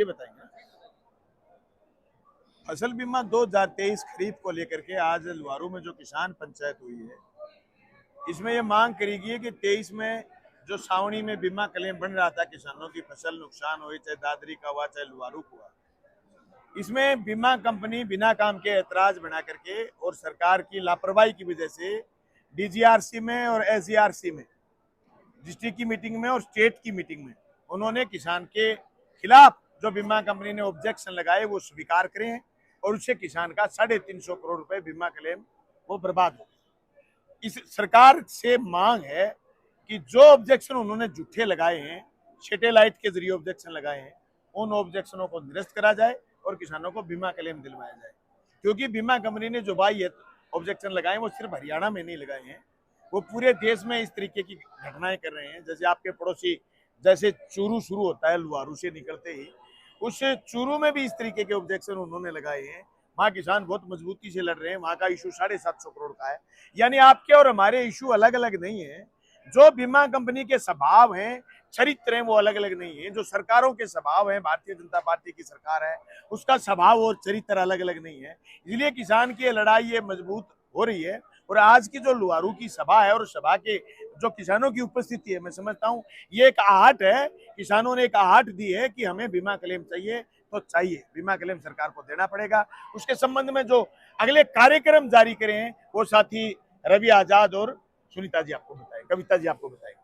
ये बताएंगे फसल बीमा 2023 खरीफ को लेकर के आज लुहारू में जो किसान पंचायत हुई है, इसमें ये मांग करी गई है कि 23 में जो सावनी में बीमा क्लेम बन रहा था किसानों की फसल नुकसान हुई, चाहे दादरी का हुआ चाहे लुहारू का हुआ, इसमें बीमा कंपनी बिना काम के ऐतराज बना करके और सरकार की लापरवाही की वजह से डीजीआरसी में और एसजीआरसी में, डिस्ट्रिक्ट की मीटिंग में और स्टेट की मीटिंग में उन्होंने किसान के खिलाफ जो बीमा कंपनी ने ऑब्जेक्शन लगाए वो स्वीकार करे हैं और उससे किसान का 350 करोड़ रुपए बीमा क्लेम वो बर्बाद हो। इस सरकार से मांग है कि जो ऑब्जेक्शन उन्होंने झूठे लगाए हैं, सैटेलाइट के जरिए ऑब्जेक्शन लगाए हैं, उन ऑब्जेक्शनों को निरस्त करा जाए और किसानों को बीमा क्लेम दिलवाया जाए। क्योंकि बीमा कंपनी ने जो भाई ऑब्जेक्शन लगाए वो सिर्फ हरियाणा में नहीं लगाए हैं, वो पूरे देश में इस तरीके की घटनाएं कर रहे हैं। जैसे आपके पड़ोसी, जैसे चूरू शुरू होता है लुहारू से निकलते ही, उस चूरू में भी इस तरीके के ऑब्जेक्शन उन्होंने लगाए हैं। वहाँ किसान बहुत मजबूती से लड़ रहे हैं, वहाँ का इशू 750 करोड़ का है। यानी आपके और हमारे इशू अलग अलग नहीं है। जो बीमा कंपनी के स्वभाव हैं, चरित्र हैं, वो अलग अलग नहीं है। जो सरकारों के स्वभाव हैं, भारतीय जनता पार्टी की सरकार है, उसका स्वभाव और चरित्र अलग अलग नहीं है। इसलिए किसान की लड़ाई ये मजबूत हो रही है। और आज की जो लुहारू की सभा है और सभा के जो किसानों की उपस्थिति है, मैं समझता हूँ ये एक आहट है। किसानों ने एक आहट दी है कि हमें बीमा क्लेम चाहिए, तो चाहिए, बीमा क्लेम सरकार को देना पड़ेगा। उसके संबंध में जो अगले कार्यक्रम जारी करे हैं वो साथी रवि आजाद और सुनीता जी आपको बताएं, कविता जी आपको बताएं।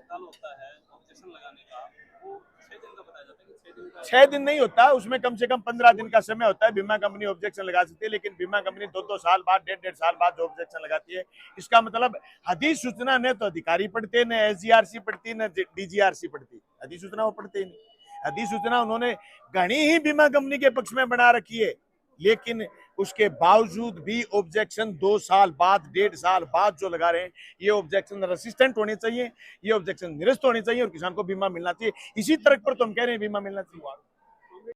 होता है ऑब्जेक्शन लगाने का, वो 6 दिन का बताया जाता है कि 6 दिन का 6 दिन नहीं होता, उसमें कम से कम 15 दिन का समय होता है। बीमा कंपनी ऑब्जेक्शन लगा सकती है, लेकिन बीमा कंपनी 2-2 साल बाद, 1.5 साल बाद जो ऑब्जेक्शन लगाती है, इसका मतलब अधिसूचना ने तो अधिकारी पढ़ते, न एसजीआरसी पढ़ती, न डीजीआरसी पढ़ती। अधिसूचना वो पढ़ते ही नहीं। अधिसूचना उन्होंने घनी ही बीमा कंपनी के पक्ष में बना रखी है, लेकिन उसके बावजूद भी ऑब्जेक्शन 2 साल बाद, 1.5 साल बाद जो लगा रहे हैं, ये ऑब्जेक्शन रेसिस्टेंट होने चाहिए, ये ऑब्जेक्शन निरस्त होने चाहिए और किसान को बीमा मिलना चाहिए। इसी तर्क पर तो हम कह रहे हैं बीमा मिलना चाहिए।